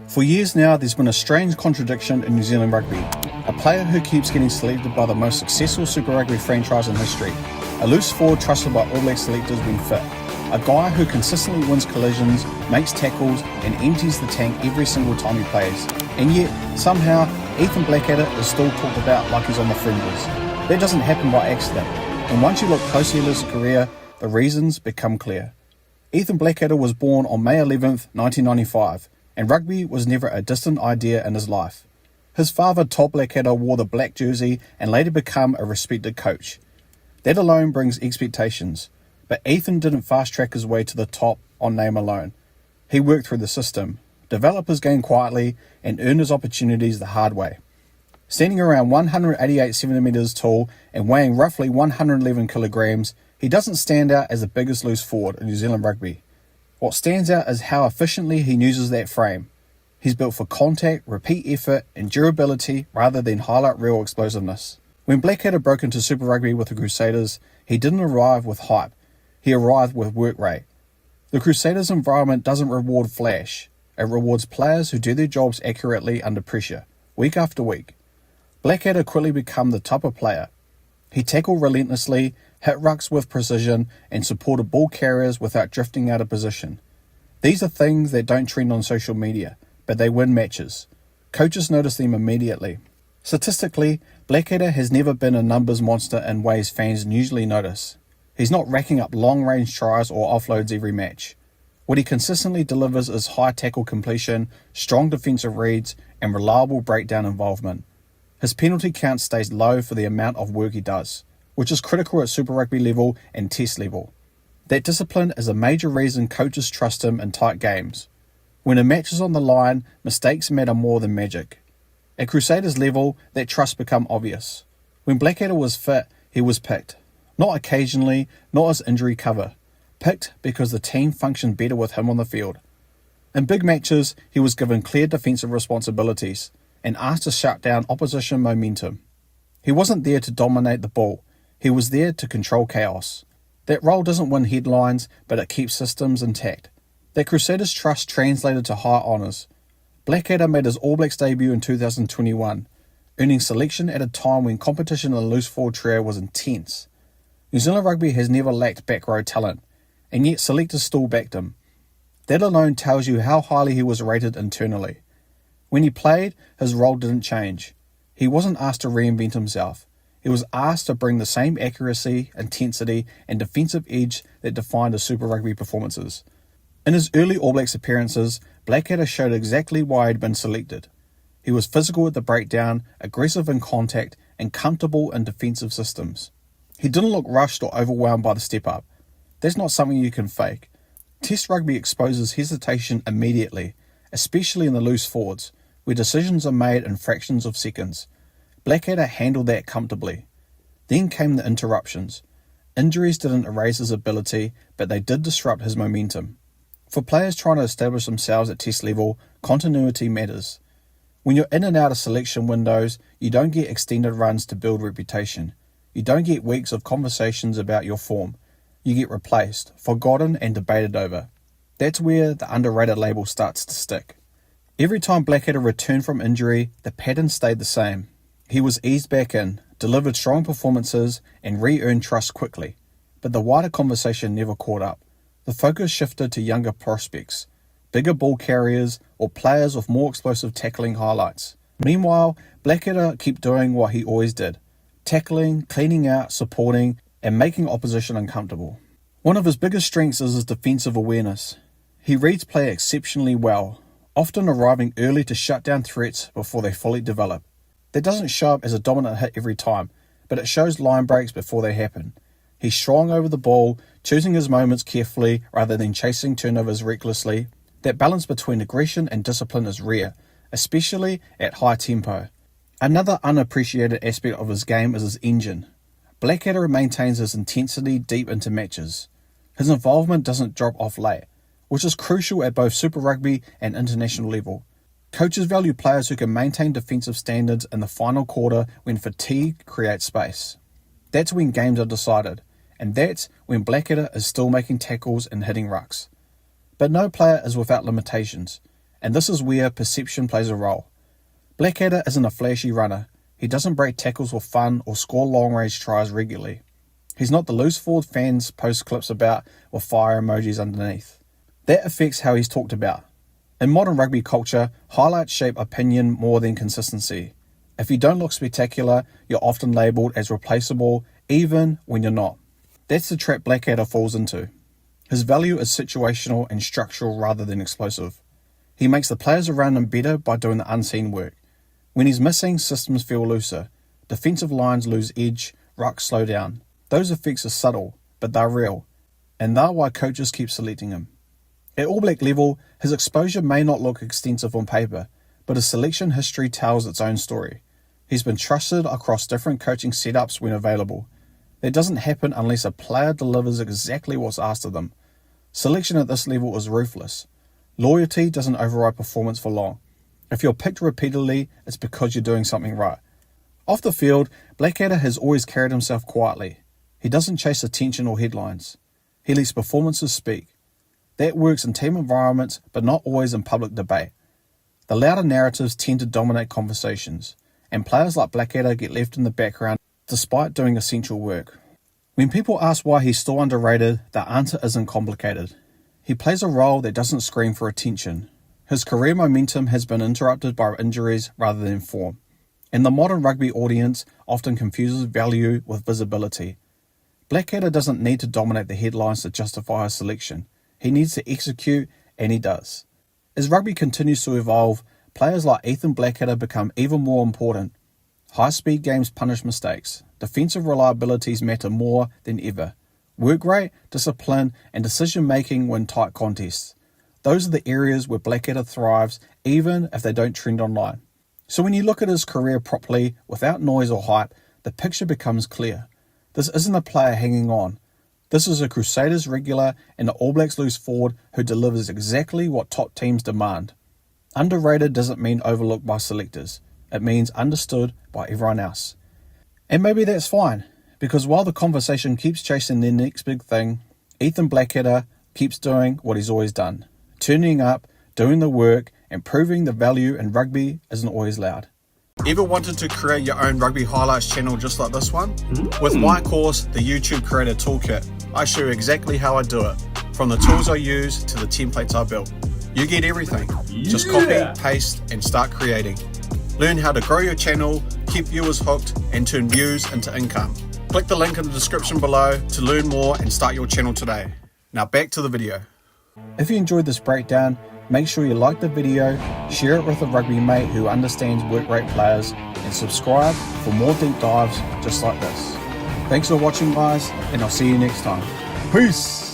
For years now, there's been a strange contradiction in New Zealand rugby. A player who keeps getting selected by the most successful Super Rugby franchise in history. A loose forward trusted by All Black selectors when fit. A guy who consistently wins collisions, makes tackles and empties the tank every single time he plays. And yet, somehow, Ethan Blackadder is still talked about like he's on the fringes. That doesn't happen by accident. And once you look closely at his career, the reasons become clear. Ethan Blackadder was born on May 11th, 1995. And rugby was never a distant idea in his life. His father, Todd Blackadder, wore the black jersey and later became a respected coach. That alone brings expectations, but Ethan didn't fast-track his way to the top on name alone. He worked through the system, developed his game quietly, and earned his opportunities the hard way. Standing around 188 centimetres tall and weighing roughly 111 kilograms, he doesn't stand out as the biggest loose forward in New Zealand rugby. What stands out is how efficiently he uses that frame. He's built for contact, repeat effort, and durability rather than highlight reel explosiveness. When Blackadder broke into Super Rugby with the Crusaders, he didn't arrive with hype. He arrived with work rate. The Crusaders environment doesn't reward flash. It rewards players who do their jobs accurately under pressure, week after week. Blackadder quickly became the type of player. He tackled relentlessly, hit rucks with precision, and supported ball carriers without drifting out of position. These are things that don't trend on social media, but they win matches. Coaches notice them immediately. Statistically, Blackadder has never been a numbers monster in ways fans usually notice. He's not racking up long-range tries or offloads every match. What he consistently delivers is high tackle completion, strong defensive reads, and reliable breakdown involvement. His penalty count stays low for the amount of work he does, which is critical at Super Rugby level and Test level. That discipline is a major reason coaches trust him in tight games. When a match is on the line, mistakes matter more than magic. At Crusaders level, that trust became obvious. When Blackadder was fit, he was picked. Not occasionally, not as injury cover. Picked because the team functioned better with him on the field. In big matches, he was given clear defensive responsibilities and asked to shut down opposition momentum. He wasn't there to dominate the ball. He was there to control chaos. That role doesn't win headlines, but it keeps systems intact. That Crusaders trust translated to high honours. Blackadder made his All Blacks debut in 2021, earning selection at a time when competition in the loose forward trio was intense. New Zealand rugby has never lacked back row talent, and yet selectors still backed him. That alone tells you how highly he was rated internally. When he played, his role didn't change. He wasn't asked to reinvent himself. He was asked to bring the same accuracy, intensity, and defensive edge that defined his Super Rugby performances. In his early All Blacks appearances, Blackadder showed exactly why he'd been selected. He was physical at the breakdown, aggressive in contact, and comfortable in defensive systems. He didn't look rushed or overwhelmed by the step-up. That's not something you can fake. Test rugby exposes hesitation immediately, especially in the loose forwards, where decisions are made in fractions of seconds. Blackadder handled that comfortably. Then came the interruptions. Injuries didn't erase his ability, but they did disrupt his momentum. For players trying to establish themselves at Test level, continuity matters. When you're in and out of selection windows, you don't get extended runs to build reputation. You don't get weeks of conversations about your form. You get replaced, forgotten and debated over. That's where the underrated label starts to stick. Every time Blackadder returned from injury, the pattern stayed the same. He was eased back in, delivered strong performances, and re-earned trust quickly. But the wider conversation never caught up. The focus shifted to younger prospects, bigger ball carriers, or players with more explosive tackling highlights. Meanwhile, Blackadder kept doing what he always did: tackling, cleaning out, supporting, and making opposition uncomfortable. One of his biggest strengths is his defensive awareness. He reads play exceptionally well, often arriving early to shut down threats before they fully develop. That doesn't show up as a dominant hit every time, but it shows line breaks before they happen. He's strong over the ball, choosing his moments carefully rather than chasing turnovers recklessly. That balance between aggression and discipline is rare, especially at high tempo. Another unappreciated aspect of his game is his engine. Blackadder maintains his intensity deep into matches. His involvement doesn't drop off late, which is crucial at both Super Rugby and international level. Coaches value players who can maintain defensive standards in the final quarter when fatigue creates space. That's when games are decided, and that's when Blackadder is still making tackles and hitting rucks. But no player is without limitations, and this is where perception plays a role. Blackadder isn't a flashy runner. He doesn't break tackles for fun or score long-range tries regularly. He's not the loose forward fans post clips about with fire emojis underneath. That affects how he's talked about. In modern rugby culture, highlights shape opinion more than consistency. If you don't look spectacular, you're often labelled as replaceable, even when you're not. That's the trap Blackadder falls into. His value is situational and structural rather than explosive. He makes the players around him better by doing the unseen work. When he's missing, systems feel looser. Defensive lines lose edge, rucks slow down. Those effects are subtle, but they're real, and they're why coaches keep selecting him. At All Black level, his exposure may not look extensive on paper, but his selection history tells its own story. He's been trusted across different coaching setups when available. That doesn't happen unless a player delivers exactly what's asked of them. Selection at this level is ruthless. Loyalty doesn't override performance for long. If you're picked repeatedly, it's because you're doing something right. Off the field, Blackadder has always carried himself quietly. He doesn't chase attention or headlines. He lets performances speak. That works in team environments, but not always in public debate. The louder narratives tend to dominate conversations, and players like Blackadder get left in the background despite doing essential work. When people ask why he's still underrated, the answer isn't complicated. He plays a role that doesn't scream for attention. His career momentum has been interrupted by injuries rather than form, and the modern rugby audience often confuses value with visibility. Blackadder doesn't need to dominate the headlines to justify his selection. He needs to execute, and he does. As rugby continues to evolve, players like Ethan Blackadder become even more important. High-speed games punish mistakes. Defensive reliabilities matter more than ever. Work rate, discipline, and decision-making win tight contests. Those are the areas where Blackadder thrives, even if they don't trend online. So when you look at his career properly, without noise or hype, the picture becomes clear. This isn't a player hanging on. This is a Crusaders regular and an All Blacks loose forward who delivers exactly what top teams demand. Underrated doesn't mean overlooked by selectors. It means understood by everyone else. And maybe that's fine, because while the conversation keeps chasing their next big thing, Ethan Blackadder keeps doing what he's always done. Turning up, doing the work, and proving the value in rugby isn't always loud. Ever wanted to create your own Rugby Highlights channel just like this one? With my course, the YouTube Creator Toolkit, I show you exactly how I do it, from the tools I use to the templates I built. You get everything. Just copy, paste, and start creating. Learn how to grow your channel, keep viewers hooked, and turn views into income. Click the link in the description below to learn more and start your channel today. Now back to the video. If you enjoyed this breakdown, make sure you like the video, share it with a rugby mate who understands work rate players, and subscribe for more deep dives just like this. Thanks for watching, guys, and I'll see you next time. Peace!